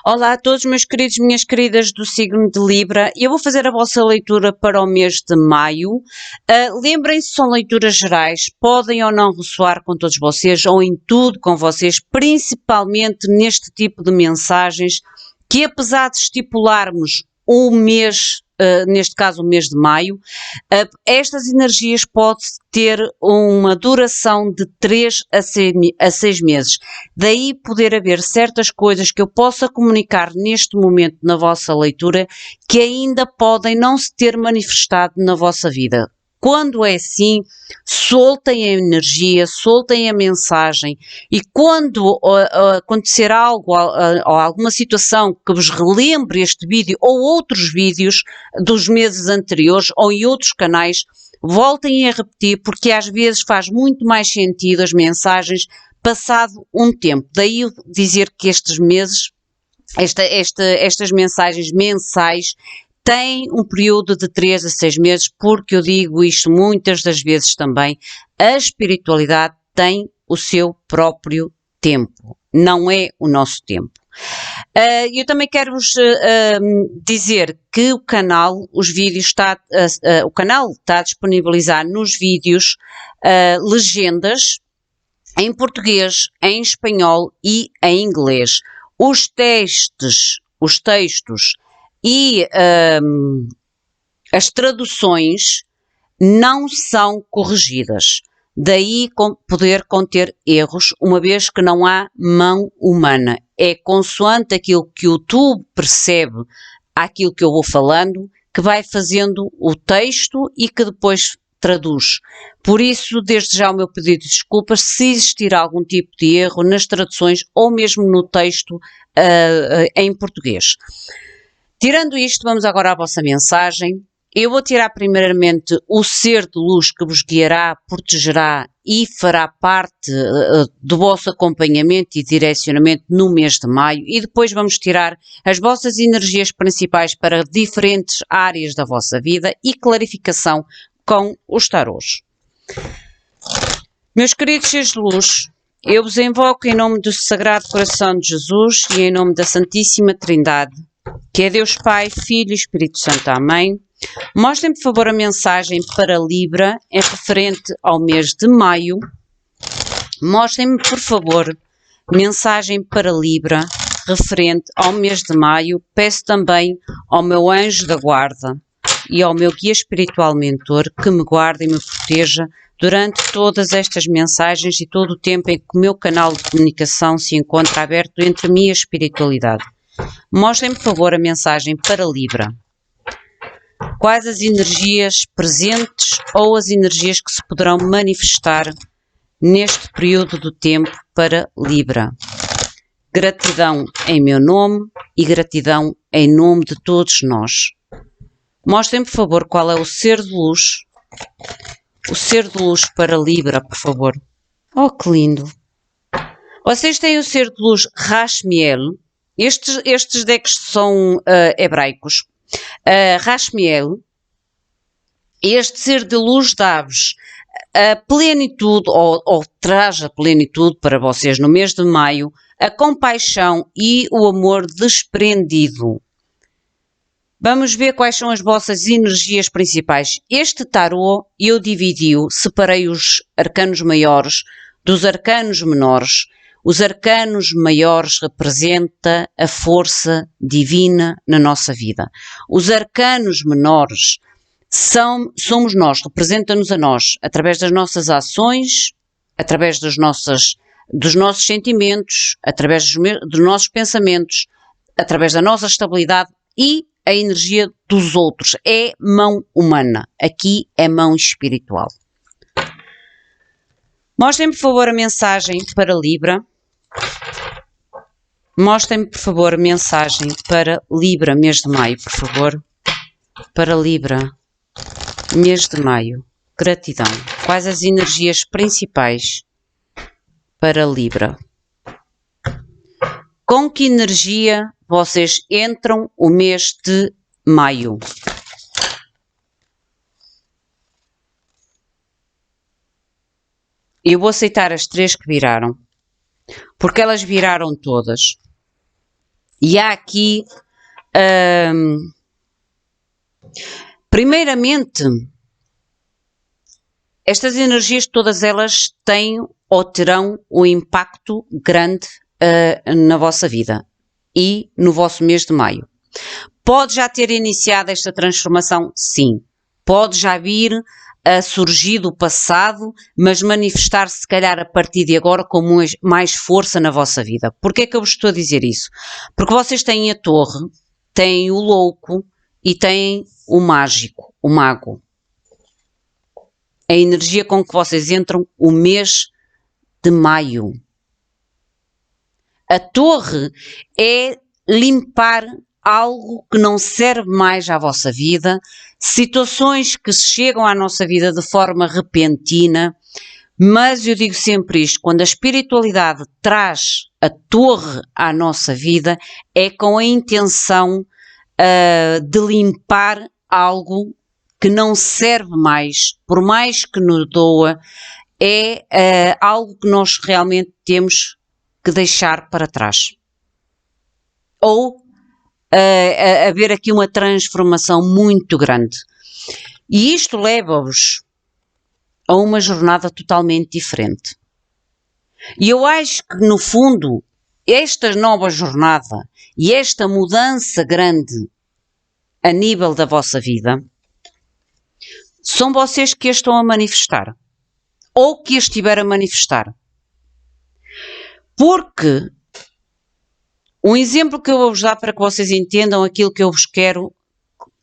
Olá a todos, meus queridos, minhas queridas do signo de Libra. Eu vou fazer a vossa leitura para o mês de maio. Lembrem-se, são leituras gerais, podem ou não ressoar com todos vocês ou em tudo com vocês, principalmente neste tipo de mensagens que, apesar de estipularmos o mês, neste caso o mês de maio, estas energias podem ter uma duração de 3 a 6 meses. Daí poder haver certas coisas que eu possa comunicar neste momento na vossa leitura que ainda podem não se ter manifestado na vossa vida. Quando é assim, soltem a energia, soltem a mensagem e quando acontecer algo ou alguma situação que vos relembre este vídeo ou outros vídeos dos meses anteriores ou em outros canais, voltem a repetir porque às vezes faz muito mais sentido as mensagens passado um tempo. Daí eu dizer que estes meses, estas mensagens mensais tem um período de 3 a 6 meses, porque eu digo isto muitas das vezes também, a espiritualidade tem o seu próprio tempo, não é o nosso tempo. Eu também quero-vos dizer que o canal, o canal está a disponibilizar nos vídeos legendas em português, em espanhol e em inglês. Os textos e as traduções não são corrigidas, daí poder conter erros, uma vez que não há mão humana. É consoante aquilo que o YouTube percebe, aquilo que eu vou falando, que vai fazendo o texto e que depois traduz. Por isso, desde já o meu pedido de desculpas se existir algum tipo de erro nas traduções ou mesmo no texto em português. Tirando isto, vamos agora à vossa mensagem. Eu vou tirar primeiramente o ser de luz que vos guiará, protegerá e fará parte do vosso acompanhamento e direcionamento no mês de maio e depois vamos tirar as vossas energias principais para diferentes áreas da vossa vida e clarificação com os tarôs. Meus queridos seres de luz, eu vos invoco em nome do Sagrado Coração de Jesus e em nome da Santíssima Trindade, que é Deus Pai, Filho e Espírito Santo. Amém. Mostrem, por favor, a mensagem para Libra em referente ao mês de maio. Mostrem-me, por favor, mensagem para Libra referente ao mês de maio. Peço também ao meu anjo da guarda e ao meu guia espiritual mentor que me guarde e me proteja durante todas estas mensagens e todo o tempo em que o meu canal de comunicação se encontra aberto entre mim e a espiritualidade. Mostrem, por favor, a mensagem para Libra. Quais as energias presentes ou as energias que se poderão manifestar neste período do tempo para Libra? Gratidão em meu nome e gratidão em nome de todos nós. Mostrem, por favor, qual é o ser de luz. O ser de luz para Libra, por favor. Oh, que lindo! Vocês têm o ser de luz Rashmiel. Estes decks são hebraicos. Rashmiel, este ser de luz dá-vos a plenitude, ou traz a plenitude para vocês no mês de maio, a compaixão e o amor desprendido. Vamos ver quais são as vossas energias principais. Este tarô eu separei os arcanos maiores dos arcanos menores. Os arcanos maiores representam a força divina na nossa vida. Os arcanos menores somos nós, representam-nos a nós, através das nossas ações, através dos nossos sentimentos, através dos nossos pensamentos, através da nossa estabilidade e a energia dos outros. É mão humana, aqui é mão espiritual. Mostrem-me, por favor, a mensagem para Libra. Mostrem-me, por favor, a mensagem para Libra, mês de maio, por favor. Para Libra, mês de maio. Gratidão. Quais as energias principais para Libra? Com que energia vocês entram o mês de maio? Eu vou aceitar as 3 que viraram, porque elas viraram todas. E há aqui, primeiramente, estas energias, todas elas têm ou terão um impacto grande na vossa vida e no vosso mês de maio. Pode já ter iniciado esta transformação? Sim. Pode já vir a surgir do passado, mas manifestar-se, se calhar, a partir de agora com mais força na vossa vida. Porquê é que eu vos estou a dizer isso? Porque vocês têm a torre, têm o louco e têm o mágico, o mago. A energia com que vocês entram o mês de maio. A torre é limpar algo que não serve mais à vossa vida, situações que chegam à nossa vida de forma repentina, mas eu digo sempre isto, quando a espiritualidade traz a torre à nossa vida, é com a intenção de limpar algo que não serve mais, por mais que nos doa, é algo que nós realmente temos que deixar para trás. Ou haver aqui uma transformação muito grande. E isto leva-vos a uma jornada totalmente diferente. E eu acho que, no fundo, esta nova jornada e esta mudança grande a nível da vossa vida, são vocês que a estão a manifestar. Ou que a estiver a manifestar. Porque um exemplo que eu vou-vos dar para que vocês entendam aquilo que eu vos quero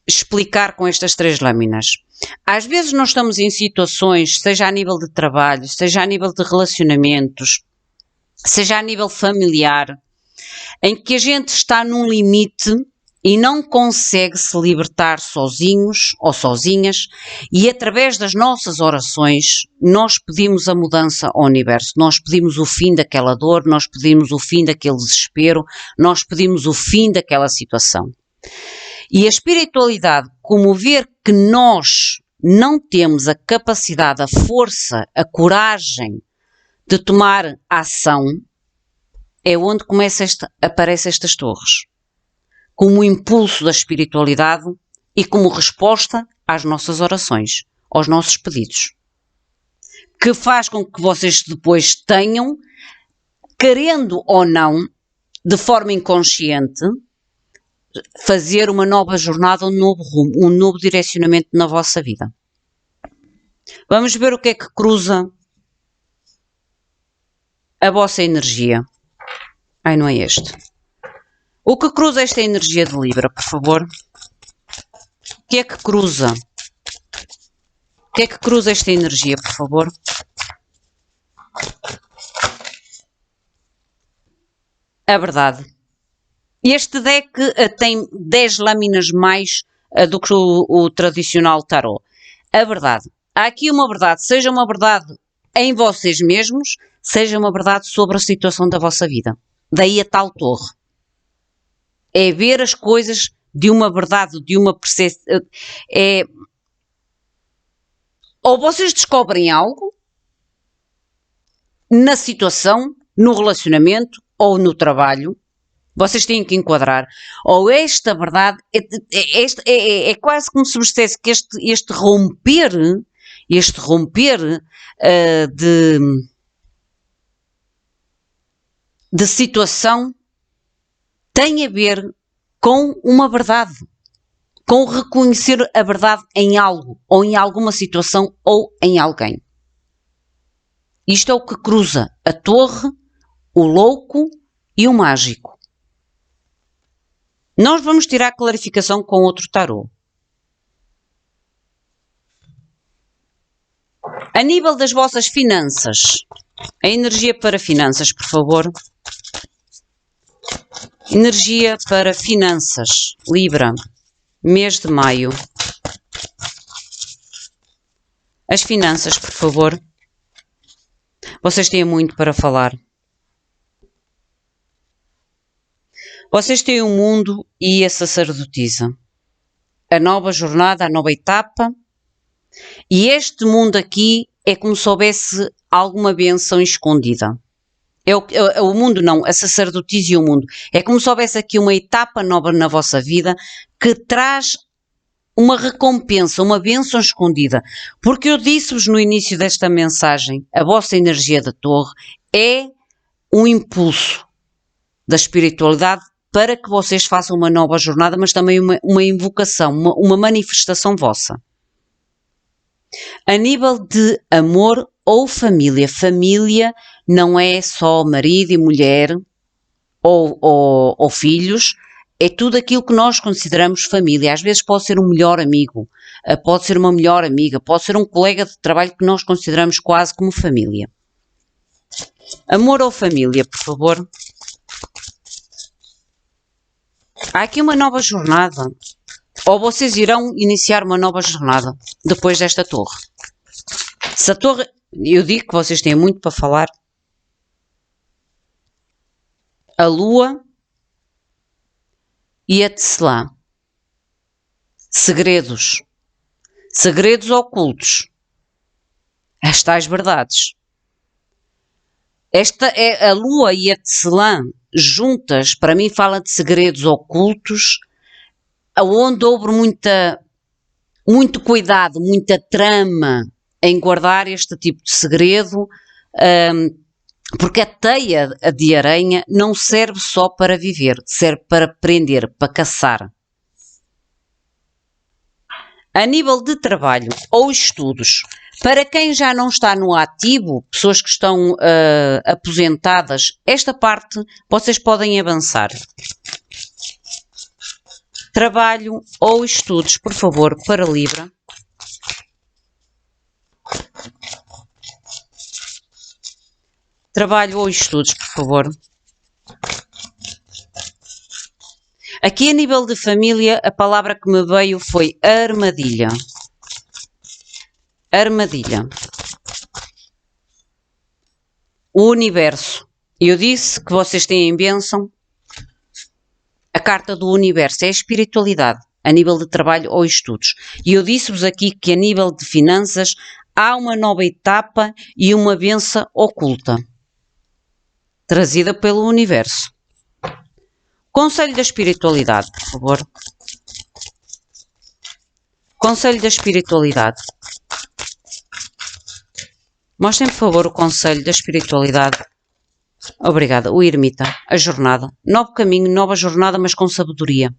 explicar com estas 3 lâminas. Às vezes nós estamos em situações, seja a nível de trabalho, seja a nível de relacionamentos, seja a nível familiar, em que a gente está num limite e não consegue se libertar sozinhos ou sozinhas, e através das nossas orações nós pedimos a mudança ao universo, nós pedimos o fim daquela dor, nós pedimos o fim daquele desespero, nós pedimos o fim daquela situação. E a espiritualidade, como ver que nós não temos a capacidade, a força, a coragem de tomar ação, é onde aparecem estas torres. Como impulso da espiritualidade e como resposta às nossas orações, aos nossos pedidos. Que faz com que vocês depois tenham, querendo ou não, de forma inconsciente, fazer uma nova jornada, um novo rumo, um novo direcionamento na vossa vida. Vamos ver o que é que cruza a vossa energia. Ai, não é este. O que cruza esta energia de Libra, por favor? O que é que cruza? O que é que cruza esta energia, por favor? A verdade. Este deck tem 10 lâminas mais do que o tradicional tarot. A verdade. Há aqui uma verdade, seja uma verdade em vocês mesmos, seja uma verdade sobre a situação da vossa vida. Daí a tal torre. É ver as coisas de uma verdade, de uma percepção. Ou vocês descobrem algo na situação, no relacionamento ou no trabalho, vocês têm que enquadrar. Ou esta verdade é quase como se vos dissesse que este romper de situação tem a ver com uma verdade, com reconhecer a verdade em algo, ou em alguma situação, ou em alguém. Isto é o que cruza a torre, o louco e o mágico. Nós vamos tirar clarificação com outro tarô. A nível das vossas finanças, a energia para finanças, por favor. Energia para finanças, Libra, mês de maio. As finanças, por favor. Vocês têm muito para falar. Vocês têm o mundo e a sacerdotisa. A nova jornada, a nova etapa. E este mundo aqui é como se houvesse alguma bênção escondida. O mundo não, a sacerdotisa e o mundo. É como se houvesse aqui uma etapa nova na vossa vida que traz uma recompensa, uma bênção escondida. Porque eu disse-vos no início desta mensagem, a vossa energia da torre é um impulso da espiritualidade para que vocês façam uma nova jornada, mas também uma invocação, uma manifestação vossa. A nível de amor ou família. Família não é só marido e mulher ou filhos, é tudo aquilo que nós consideramos família. Às vezes pode ser um melhor amigo, pode ser uma melhor amiga, pode ser um colega de trabalho que nós consideramos quase como família. Amor ou família, por favor. Há aqui uma nova jornada. Ou vocês irão iniciar uma nova jornada depois desta torre. Se a torre... Eu digo que vocês têm muito para falar. A Lua e a Tecelã. Segredos. Segredos ocultos. As tais verdades. Esta é a Lua e a Tecelã juntas, para mim fala de segredos ocultos, onde houve muito cuidado, muita trama em guardar este tipo de segredo, porque a teia de aranha não serve só para viver, serve para prender, para caçar. A nível de trabalho ou estudos, para quem já não está no ativo, pessoas que estão aposentadas, esta parte vocês podem avançar. Trabalho ou estudos, por favor, para Libra. Trabalho ou estudos, por favor. Aqui a nível de família, a palavra que me veio foi armadilha. Armadilha. O universo. Eu disse que vocês têm bênção. A carta do universo é a espiritualidade, a nível de trabalho ou estudos. E eu disse-vos aqui que a nível de finanças há uma nova etapa e uma bênção oculta, trazida pelo universo. Conselho da espiritualidade, por favor. Conselho da espiritualidade. Mostrem, por favor, o conselho da espiritualidade. Obrigada. O ermita. A jornada. Novo caminho, nova jornada, mas com sabedoria.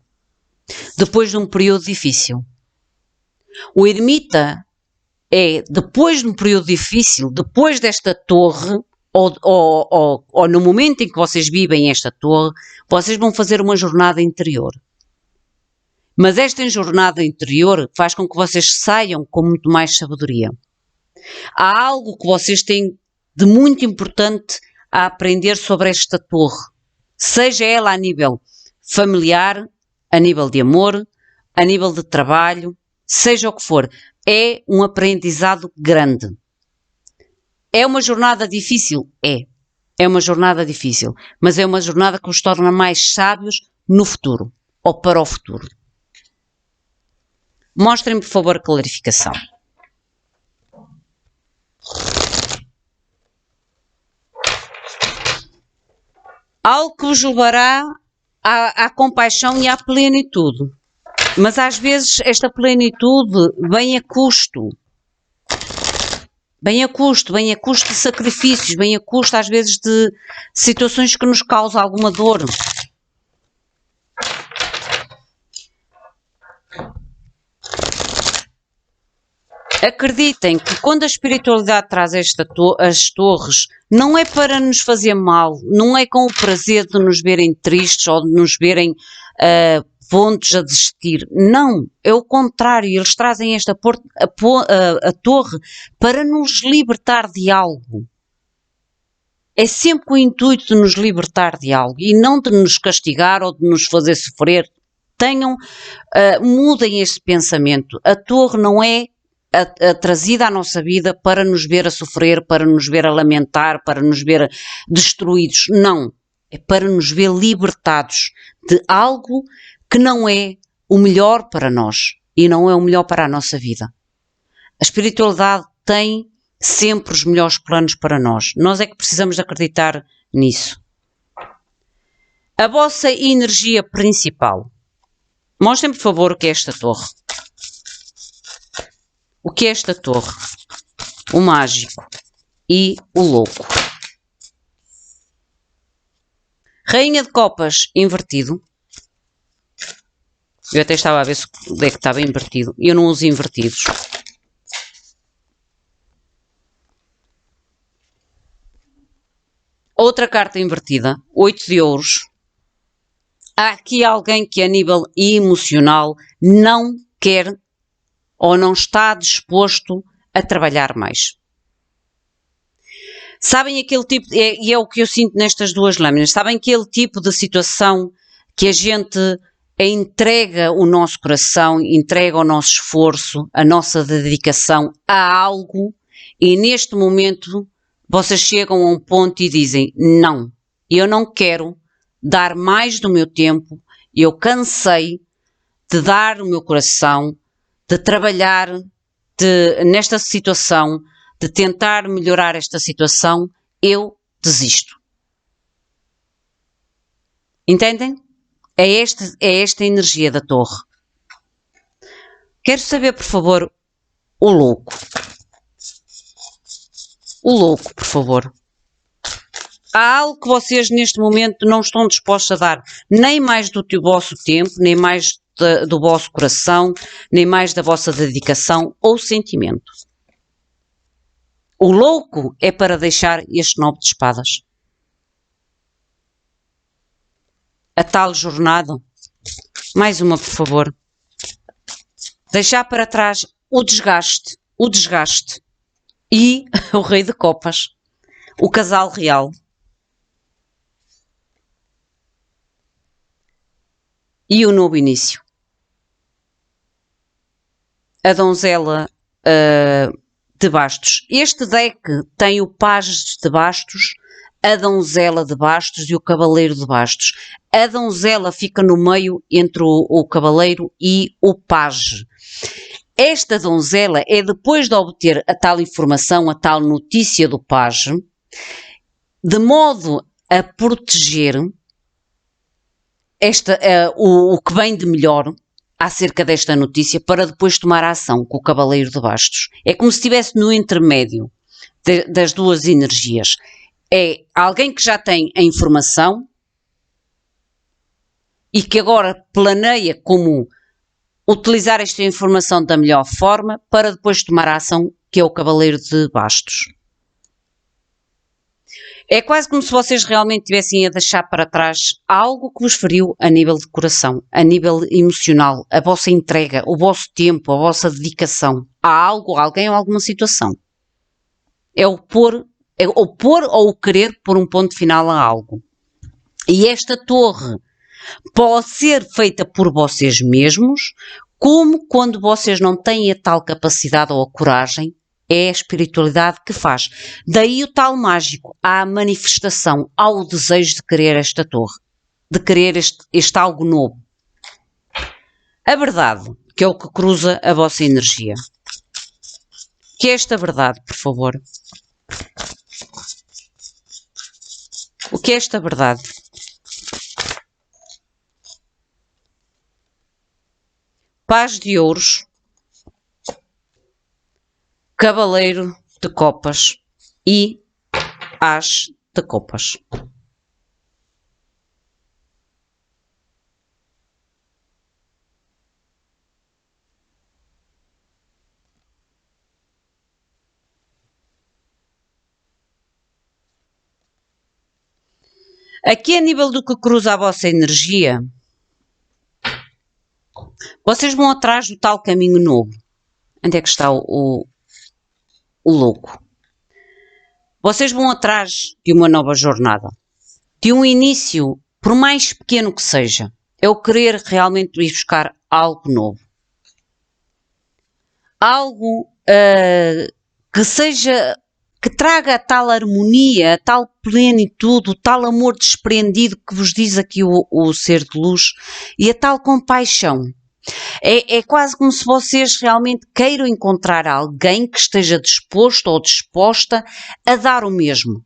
Depois de um período difícil. O ermita é, depois de um período difícil, depois desta torre, ou no momento em que vocês vivem esta torre, vocês vão fazer uma jornada interior. Mas esta jornada interior faz com que vocês saiam com muito mais sabedoria. Há algo que vocês têm de muito importante a aprender sobre esta torre. Seja ela a nível familiar, a nível de amor, a nível de trabalho, seja o que for. É um aprendizado grande. É uma jornada difícil? É. É uma jornada difícil. Mas é uma jornada que os torna mais sábios no futuro. Ou para o futuro. Mostrem-me, por favor, a clarificação. Algo que vos levará à compaixão e à plenitude. Mas às vezes esta plenitude vem a custo. Vem a custo de sacrifícios, vem a custo às vezes de situações que nos causam alguma dor. Acreditem que quando a espiritualidade traz as torres, não é para nos fazer mal, não é com o prazer de nos verem tristes ou de nos verem pontos a desistir. Não, é o contrário, eles trazem esta a torre para nos libertar de algo. É sempre com o intuito de nos libertar de algo e não de nos castigar ou de nos fazer sofrer. Mudem este pensamento. A torre não é trazida à nossa vida para nos ver a sofrer, para nos ver a lamentar, para nos ver destruídos. Não. É para nos ver libertados de algo que não é o melhor para nós e não é o melhor para a nossa vida. A espiritualidade tem sempre os melhores planos para nós. Nós é que precisamos de acreditar nisso. A vossa energia principal. Mostrem, por favor, o que é esta torre. O que é esta torre? O mágico e o louco. Rainha de copas invertido. Eu até estava a ver se o deck estava invertido. Eu não uso invertidos. Outra carta invertida. 8 de ouros. Há aqui alguém que a nível emocional não quer ou não está disposto a trabalhar mais. Sabem aquele tipo, e é o que eu sinto nestas duas lâminas, sabem aquele tipo de situação que a gente entrega o nosso coração, entrega o nosso esforço, a nossa dedicação a algo e neste momento vocês chegam a um ponto e dizem, não, eu não quero dar mais do meu tempo, eu cansei de dar o meu coração, de trabalhar nesta situação, de tentar melhorar esta situação, eu desisto. Entendem? É esta a energia da torre. Quero saber, por favor, o louco. O louco, por favor. Há algo que vocês neste momento não estão dispostos a dar, nem mais do vosso tempo, nem mais do vosso coração, nem mais da vossa dedicação ou sentimento. O louco é para deixar este 9 de espadas. A tal jornada. Mais uma, por favor. Deixar para trás o desgaste e o rei de copas, o casal real. E o novo início. A donzela de bastos. Este deck tem o pajem de bastos, a donzela de bastos e o cavaleiro de bastos. A donzela fica no meio entre o cavaleiro e o pajem. Esta donzela é depois de obter a tal informação, a tal notícia do pajem, de modo a proteger o que vem de melhor acerca desta notícia para depois tomar a ação com o cavaleiro de bastos. É como se estivesse no intermédio das duas energias. É alguém que já tem a informação e que agora planeia como utilizar esta informação da melhor forma para depois tomar a ação, que é o cavaleiro de bastos. É quase como se vocês realmente estivessem a deixar para trás algo que vos feriu a nível de coração, a nível emocional, a vossa entrega, o vosso tempo, a vossa dedicação a algo, a alguém ou a alguma situação. É o pôr ou o querer pôr um ponto final a algo. E esta torre pode ser feita por vocês mesmos, como quando vocês não têm a tal capacidade ou a coragem, é a espiritualidade que faz. Daí o tal mágico, à manifestação, ao desejo de querer esta torre, de querer este algo novo. A verdade, que é o que cruza a vossa energia. Que é esta verdade, por favor? O que é esta verdade? Paz de ouros. Cavaleiro de copas e as de copas. Aqui a nível do que cruza a vossa energia, vocês vão atrás do tal caminho novo. Onde é que está o louco? Vocês vão atrás de uma nova jornada, de um início, por mais pequeno que seja. É o querer realmente ir buscar algo novo. Algo que seja, que traga a tal harmonia, a tal plenitude, o tal amor desprendido que vos diz aqui o ser de luz e a tal compaixão. É quase como se vocês realmente queiram encontrar alguém que esteja disposto ou disposta a dar o mesmo.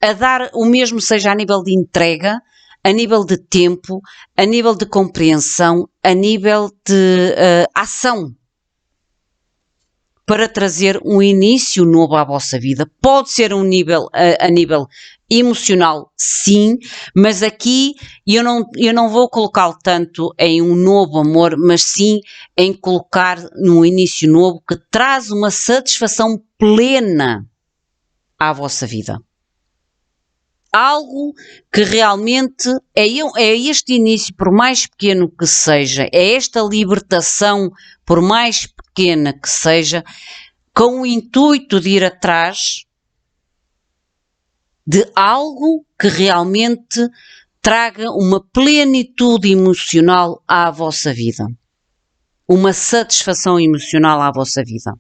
a dar o mesmo, seja a nível de entrega, a nível de tempo, a nível de compreensão, a nível de ação, para trazer um início novo à vossa vida. Pode ser a nível emocional, sim, mas aqui eu não vou colocá-lo tanto em um novo amor, mas sim em colocar num início novo que traz uma satisfação plena à vossa vida. Algo que realmente é este início, por mais pequeno que seja, é esta libertação, por mais pequena que seja, com o intuito de ir atrás de algo que realmente traga uma plenitude emocional à vossa vida. Uma satisfação emocional à vossa vida.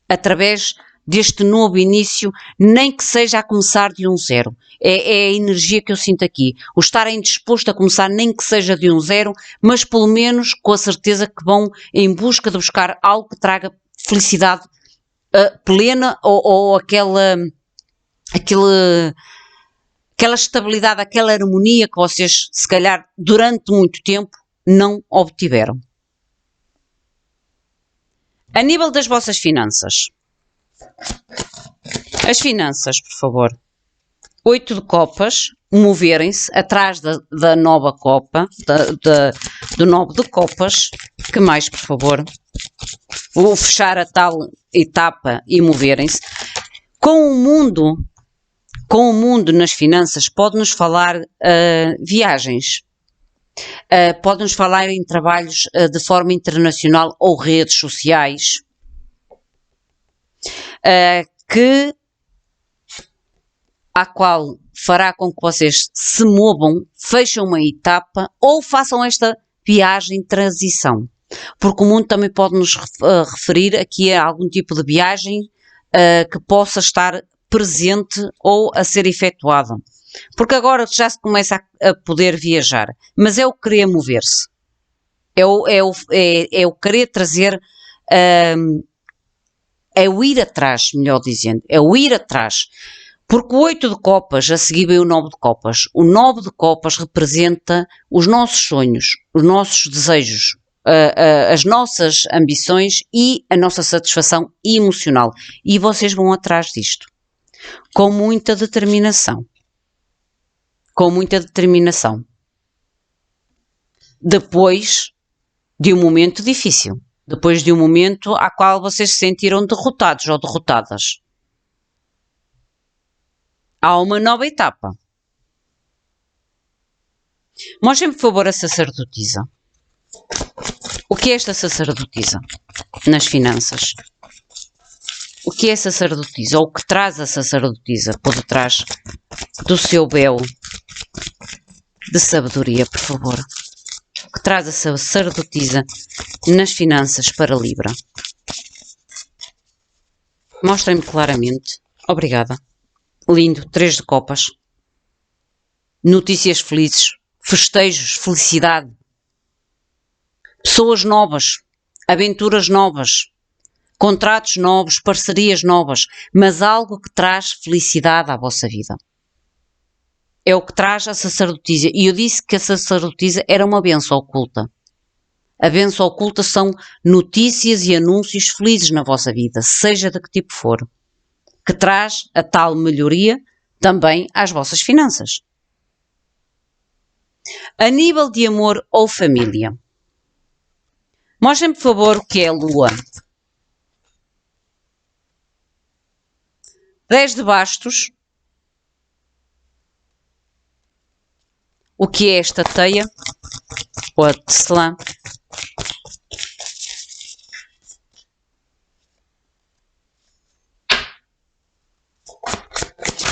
Através deste novo início, nem que seja a começar de um zero. É a energia que eu sinto aqui. O estarem disposto a começar, nem que seja de um zero, mas pelo menos com a certeza que vão em busca de buscar algo que traga felicidade plena ou aquela estabilidade, aquela harmonia que vocês, se calhar, durante muito tempo, não obtiveram. A nível das vossas finanças. As finanças, por favor. 8 de copas, moverem-se atrás da nova copa, do 9 de copas. Que mais, por favor? Vou fechar a tal etapa e moverem-se. Com o mundo nas finanças, pode-nos falar viagens. Pode-nos falar em trabalhos de forma internacional ou redes sociais. À qual fará com que vocês se movam, fechem uma etapa ou façam esta viagem transição. Porque o mundo também pode nos referir aqui a algum tipo de viagem que possa estar presente ou a ser efetuada. Porque agora já se começa a poder viajar, mas é o querer mover-se. É o querer trazer, é o ir atrás, melhor dizendo, é o ir atrás. Porque o 8 de copas, a seguir vem o 9 de copas. O 9 de copas representa os nossos sonhos, os nossos desejos, as nossas ambições e a nossa satisfação emocional. E vocês vão atrás disto. Com muita determinação. Com muita determinação. Depois de um momento difícil. Depois de um momento a qual vocês se sentiram derrotados ou derrotadas. Há uma nova etapa. Mostrem-me, por favor, a sacerdotisa. O que é esta sacerdotisa nas finanças? O que é sacerdotisa? Ou o que traz a sacerdotisa por detrás do seu véu de sabedoria, por favor? O que traz a sacerdotisa nas finanças para Libra? Mostrem-me claramente. Obrigada. Lindo, 3 de copas. Notícias felizes, festejos, felicidade. Pessoas novas, aventuras novas, contratos novos, parcerias novas, mas algo que traz felicidade à vossa vida. É o que traz a sacerdotisa. E eu disse que a sacerdotisa era uma bênção oculta. A bênção oculta são notícias e anúncios felizes na vossa vida, seja de que tipo for, que traz a tal melhoria também às vossas finanças. A nível de amor ou família. Mostrem-me, por favor, o que é a Lua. 10 de bastos. O que é esta teia? Ou a tecelã?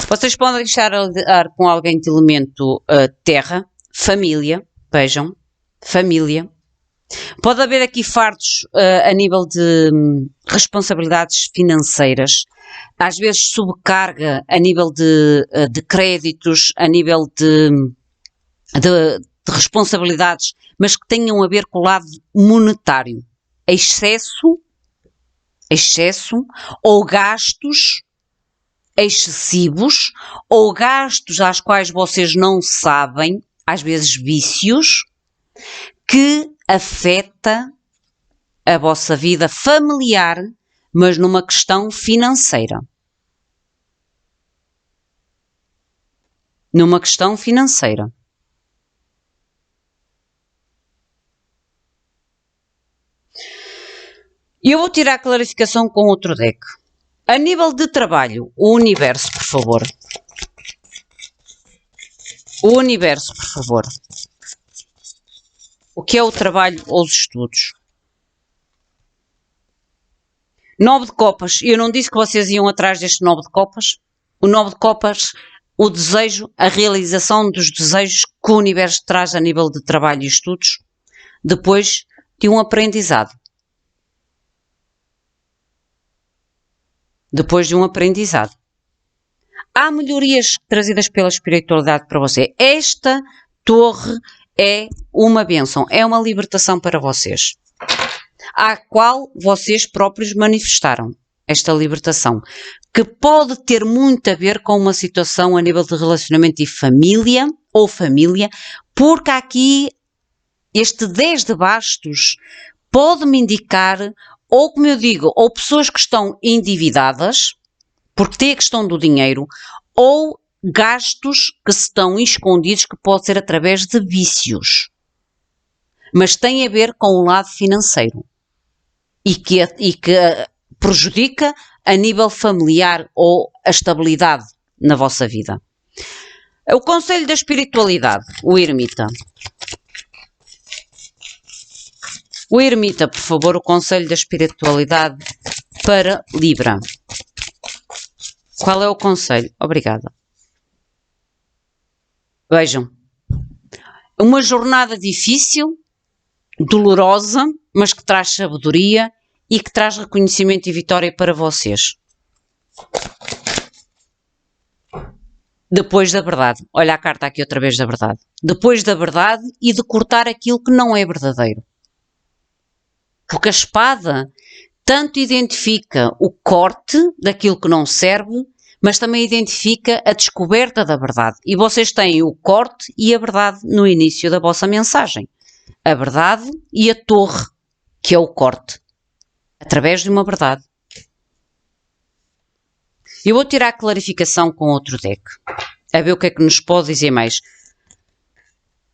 Vocês podem estar a lidar com alguém de elemento terra, família, vejam, família. Pode haver aqui fardos a nível de responsabilidades financeiras, às vezes sobrecarga a nível de créditos, a nível de responsabilidades, mas que tenham a ver com o lado monetário. Excesso ou gastos excessivos ou gastos aos quais vocês não sabem, às vezes vícios, que afeta a vossa vida familiar, mas numa questão financeira. Numa questão financeira. E eu vou tirar a clarificação com outro deck. A nível de trabalho, o universo, por favor. O universo, por favor. O que é o trabalho ou os estudos? 9 de copas. Eu não disse que vocês iam atrás deste 9 de copas? O 9 de copas, o desejo, a realização dos desejos que o universo traz a nível de trabalho e estudos, depois de um aprendizado. Depois de um aprendizado. Há melhorias trazidas pela espiritualidade para você. Esta torre é uma bênção, é uma libertação para vocês, à qual vocês próprios manifestaram esta libertação, que pode ter muito a ver com uma situação a nível de relacionamento e família, ou família, porque aqui este 10 de bastos pode-me indicar, ou como eu digo, ou pessoas que estão endividadas, porque tem a questão do dinheiro, ou gastos que estão escondidos, que pode ser através de vícios. Mas tem a ver com o lado financeiro. E que prejudica a nível familiar ou a estabilidade na vossa vida. O conselho da espiritualidade, o ermita. O ermita, por favor, o conselho da espiritualidade para Libra. Qual é o conselho? Obrigada. Vejam, uma jornada difícil, dolorosa, mas que traz sabedoria e que traz reconhecimento e vitória para vocês. Depois da verdade. Olha a carta aqui outra vez da verdade. Depois da verdade e de cortar aquilo que não é verdadeiro. Porque a espada tanto identifica o corte daquilo que não serve, mas também identifica a descoberta da verdade. E vocês têm o corte e a verdade no início da vossa mensagem. A verdade e a torre, que é o corte. Através de uma verdade. Eu vou tirar a clarificação com outro deck. A ver o que é que nos pode dizer mais.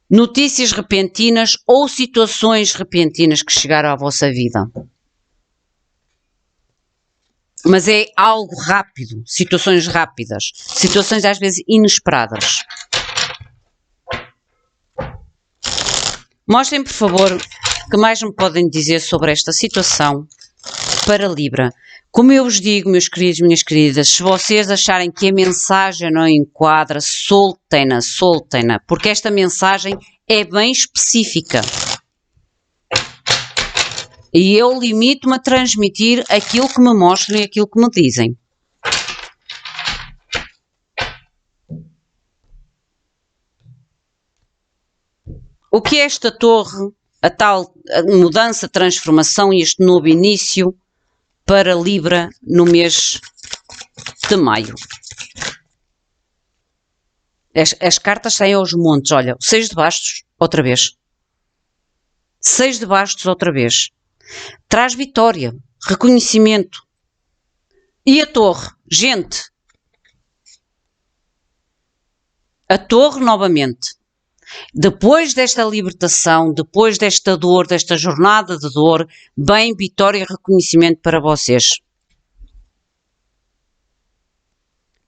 Notícias repentinas ou situações repentinas que chegaram à vossa vida. Mas é algo rápido, situações rápidas, situações às vezes inesperadas. Mostrem, por favor, o que mais me podem dizer sobre esta situação para Libra. Como eu vos digo, meus queridos, minhas queridas, se vocês acharem que a mensagem não enquadra, soltem-na, soltem-na, porque esta mensagem é bem específica. E eu limito-me a transmitir aquilo que me mostram e aquilo que me dizem. O que é esta torre, a tal mudança, transformação e este novo início para Libra no mês de maio? As cartas saem aos montes. Olha, 6 de bastos, outra vez. 6 de bastos, outra vez. Traz vitória, reconhecimento. E a torre? Gente. A torre novamente. Depois desta libertação, depois desta dor, desta jornada de dor, bem vitória e reconhecimento para vocês.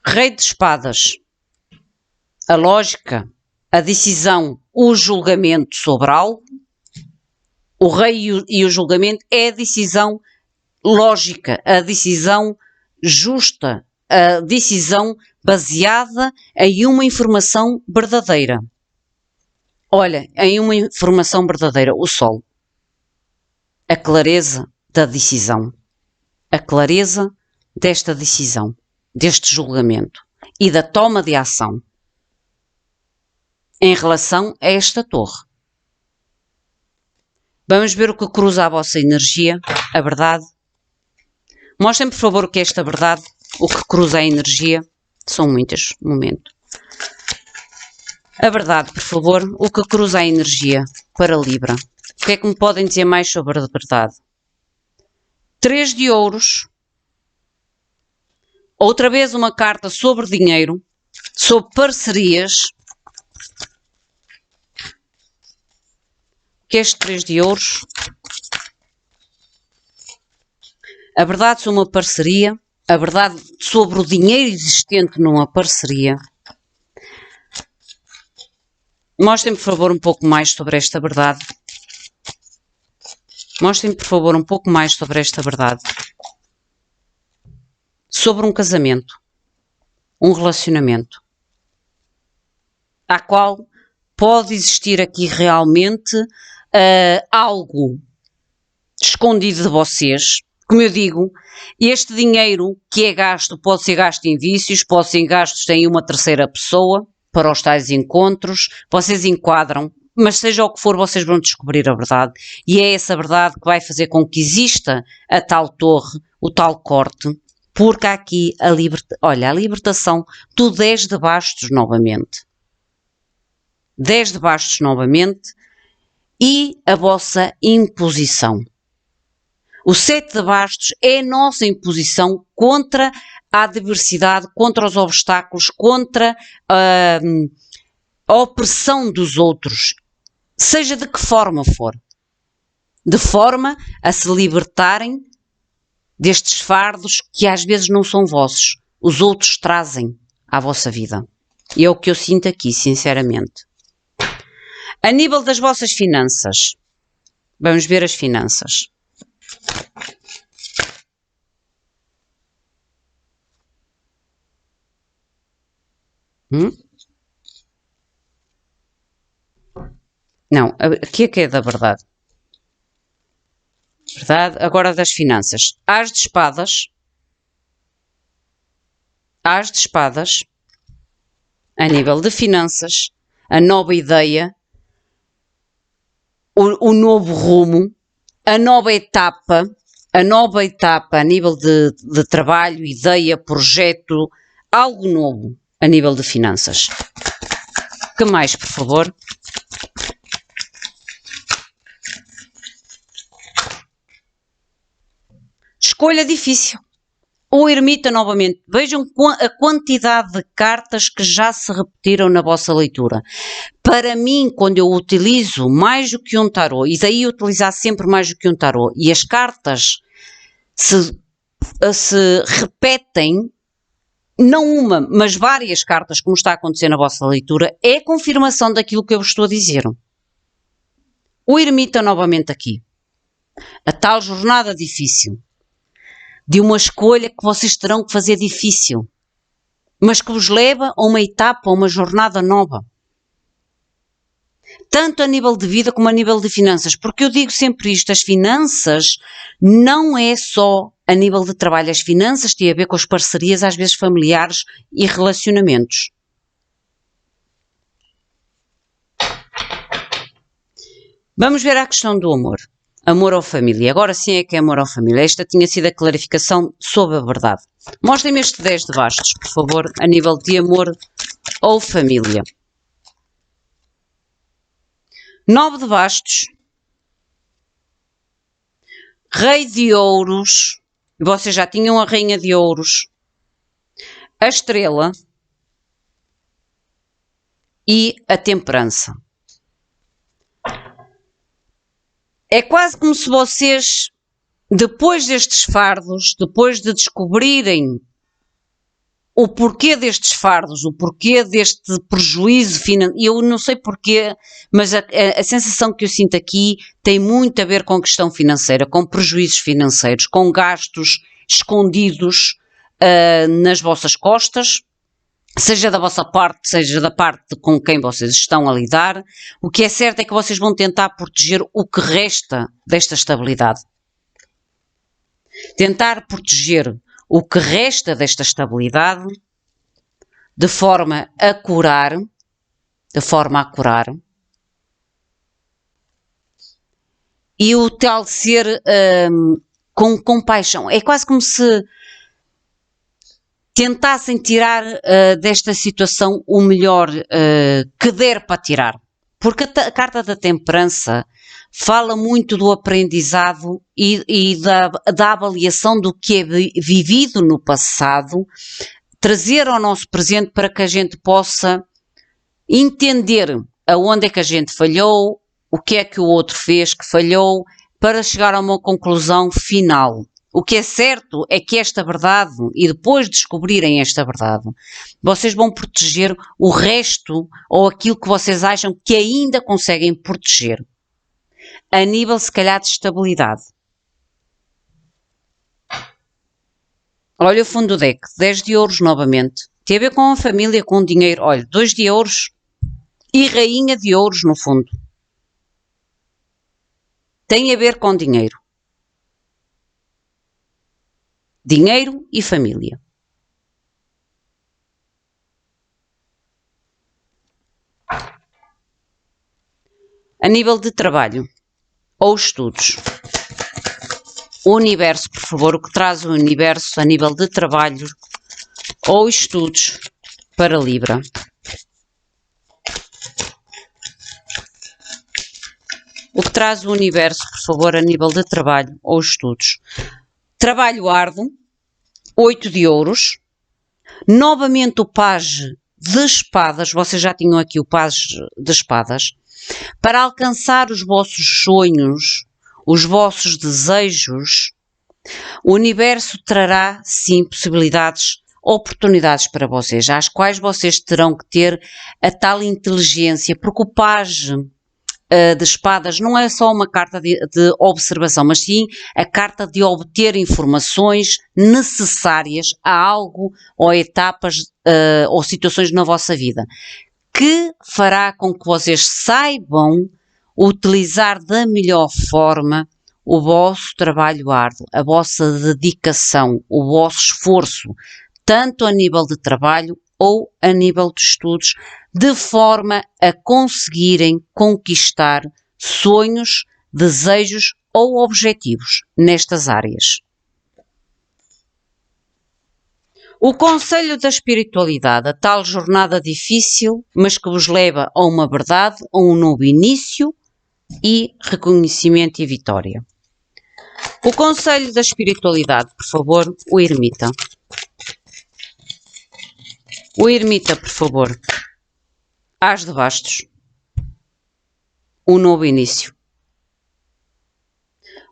Rei de espadas. A lógica, a decisão, o julgamento sobre algo. O rei e o julgamento é a decisão lógica, a decisão justa, a decisão baseada em uma informação verdadeira. Olha, em uma informação verdadeira, o sol. A clareza da decisão. A clareza desta decisão, deste julgamento e da toma de ação em relação a esta torre. Vamos ver o que cruza a vossa energia, a verdade. Mostrem, por favor, o que é esta verdade o que cruza a energia, são muitas, no momento. A verdade, por favor, o que cruza a energia para Libra. O que é que me podem dizer mais sobre a verdade? 3 de ouros. Outra vez uma carta sobre dinheiro, sobre parcerias. O que é este 3 de ouros? A verdade sobre uma parceria, a verdade sobre o dinheiro existente numa parceria. Mostrem-me, por favor, um pouco mais sobre esta verdade. Mostrem-me, por favor, um pouco mais sobre esta verdade. Sobre um casamento, um relacionamento, a qual pode existir aqui realmente algo escondido de vocês. Como eu digo, este dinheiro que é gasto pode ser gasto em vícios, pode ser gasto em uma terceira pessoa, para os tais encontros, vocês enquadram, mas seja o que for, vocês vão descobrir a verdade. E é essa verdade que vai fazer com que exista a tal torre, o tal corte, porque há aqui a libertação do 10 de bastos novamente. 10 de bastos novamente e a vossa imposição. O 7 de bastos é a nossa imposição contra a adversidade, contra os obstáculos, contra a opressão dos outros, seja de que forma for. De forma a se libertarem destes fardos que às vezes não são vossos, os outros trazem à vossa vida. E é o que eu sinto aqui, sinceramente. A nível das vossas finanças, vamos ver as finanças. Não, aqui é que é da verdade. Verdade? Agora das finanças. As de espadas. As de espadas. A nível de finanças. A nova ideia. O novo rumo. A nova etapa. A nova etapa a nível de trabalho, ideia, projeto. Algo novo a nível de finanças. Que mais, por favor? Escolha difícil. O ermita novamente. Vejam a quantidade de cartas que já se repetiram na vossa leitura. Para mim, quando eu utilizo mais do que um tarô, e daí utilizar sempre mais do que um tarô, e as cartas se repetem, não uma, mas várias cartas, como está a acontecer na vossa leitura, é confirmação daquilo que eu vos estou a dizer. O ermita novamente aqui. A tal jornada difícil. De uma escolha que vocês terão que fazer difícil, mas que vos leva a uma etapa, a uma jornada nova. Tanto a nível de vida como a nível de finanças, porque eu digo sempre isto, as finanças não é só a nível de trabalho, as finanças têm a ver com as parcerias, às vezes familiares e relacionamentos. Vamos ver a questão do amor. Amor ou família. Agora sim é que é amor ou família. Esta tinha sido a clarificação sobre a verdade. Mostrem-me este 10 de bastos, por favor, a nível de amor ou família. 9 de bastos. Rei de ouros. Vocês já tinham a rainha de ouros. A estrela. E a temperança. É quase como se vocês, depois destes fardos, depois de descobrirem o porquê destes fardos, o porquê deste prejuízo financeiro, eu não sei porquê, mas a sensação que eu sinto aqui tem muito a ver com a questão financeira, com prejuízos financeiros, com gastos escondidos nas vossas costas, seja da vossa parte, seja da parte com quem vocês estão a lidar. O que é certo é que vocês vão tentar proteger o que resta desta estabilidade. Tentar proteger o que resta desta estabilidade de forma a curar, e o tal ser com compaixão. É quase como se tentassem tirar desta situação o melhor que der para tirar. Porque a carta da temperança fala muito do aprendizado e da avaliação do que é vivido no passado, trazer ao nosso presente para que a gente possa entender aonde é que a gente falhou, o que é que o outro fez que falhou, para chegar a uma conclusão final. O que é certo é que esta verdade, e depois de descobrirem esta verdade, vocês vão proteger o resto ou aquilo que vocês acham que ainda conseguem proteger. A nível, se calhar, de estabilidade. Olha o fundo do deck. 10 de ouros novamente. Tem a ver com a família, com o dinheiro. Olha, 2 de ouros e rainha de ouros no fundo. Tem a ver com dinheiro. Dinheiro e família. A nível de trabalho ou estudos. O universo, por favor, o que traz o universo a nível de trabalho ou estudos para Libra. O que traz o universo, por favor, a nível de trabalho ou estudos. Trabalho árduo, 8 de ouros, novamente o pajem de espadas, vocês já tinham aqui o pajem de espadas, para alcançar os vossos sonhos, os vossos desejos, o universo trará, sim, possibilidades, oportunidades para vocês, às quais vocês terão que ter a tal inteligência, porque o pajem de espadas não é só uma carta de observação, mas sim a carta de obter informações necessárias a algo ou etapas ou situações na vossa vida, que fará com que vocês saibam utilizar da melhor forma o vosso trabalho árduo, a vossa dedicação, o vosso esforço, tanto a nível de trabalho ou a nível de estudos, de forma a conseguirem conquistar sonhos, desejos ou objetivos nestas áreas. O conselho da espiritualidade, a tal jornada difícil, mas que vos leva a uma verdade, a um novo início e reconhecimento e vitória. O conselho da espiritualidade, por favor, o ermita. O ermita, por favor. As de bastos. Um novo início.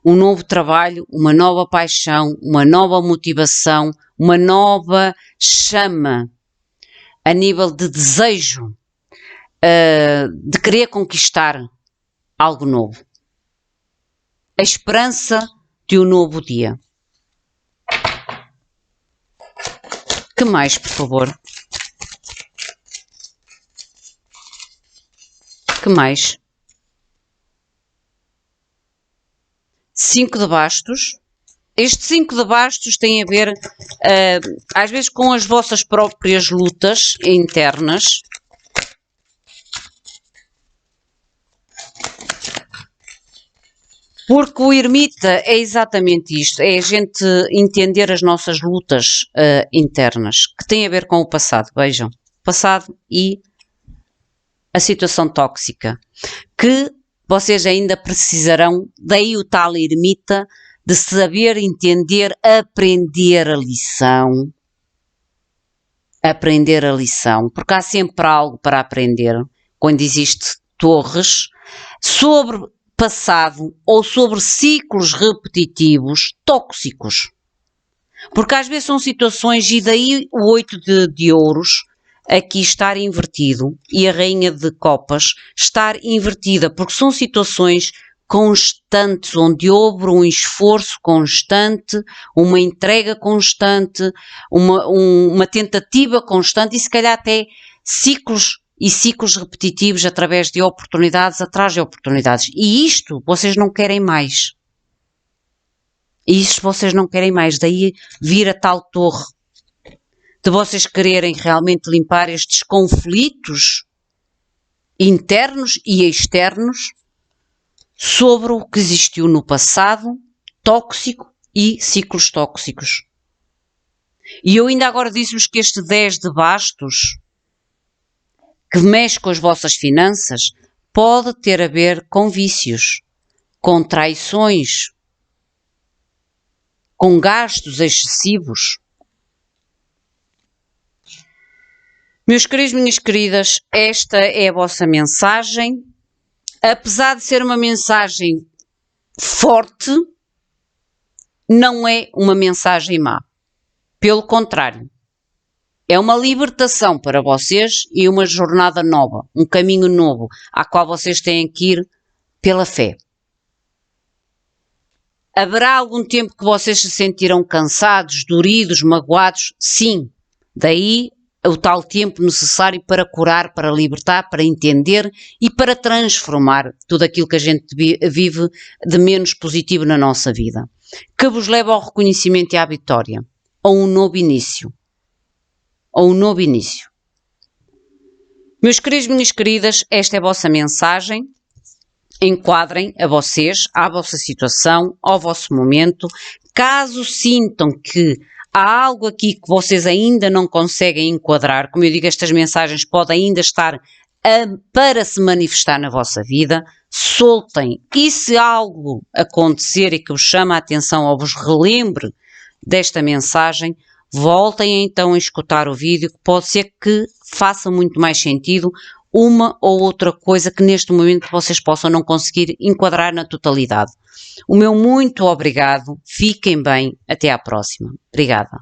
Um novo trabalho, uma nova paixão, uma nova motivação, uma nova chama a nível de desejo, de querer conquistar algo novo. A esperança de um novo dia. Que mais, por favor? Que mais? 5 de bastos. Este 5 de bastos tem a ver, às vezes, com as vossas próprias lutas internas. Porque o ermita é exatamente isto, é a gente entender as nossas lutas internas, que têm a ver com o passado, vejam, passado e a situação tóxica, que vocês ainda precisarão, daí o tal ermita, de saber entender, aprender a lição, porque há sempre algo para aprender, quando existe torres, sobre passado ou sobre ciclos repetitivos tóxicos. Porque às vezes são situações, e daí o 8 de ouros aqui estar invertido e a rainha de copas estar invertida, porque são situações constantes, onde houve um esforço constante, uma entrega constante, uma tentativa constante e se calhar até ciclos e ciclos repetitivos através de oportunidades atrás de oportunidades. E isto vocês não querem mais. Daí vir a tal torre de vocês quererem realmente limpar estes conflitos internos e externos sobre o que existiu no passado, tóxico e ciclos tóxicos. E eu ainda agora disse-vos que este 10 de bastos, que mexe com as vossas finanças, pode ter a ver com vícios, com traições, com gastos excessivos. Meus queridos, minhas queridas, esta é a vossa mensagem. Apesar de ser uma mensagem forte, não é uma mensagem má. Pelo contrário, é uma libertação para vocês e uma jornada nova, um caminho novo, à qual vocês têm que ir pela fé. Haverá algum tempo que vocês se sentirão cansados, doridos, magoados? Sim. Daí o tal tempo necessário para curar, para libertar, para entender e para transformar tudo aquilo que a gente vive de menos positivo na nossa vida. Que vos leva ao reconhecimento e à vitória, a um novo início. Meus queridos, minhas queridas, esta é a vossa mensagem. Enquadrem a vocês, à vossa situação, ao vosso momento. Caso sintam que há algo aqui que vocês ainda não conseguem enquadrar, como eu digo, estas mensagens podem ainda estar para se manifestar na vossa vida, soltem. E se algo acontecer e que vos chama a atenção ou vos relembre desta mensagem, voltem então a escutar o vídeo, que pode ser que faça muito mais sentido uma ou outra coisa que neste momento vocês possam não conseguir enquadrar na totalidade. O meu muito obrigado, fiquem bem, até à próxima. Obrigada.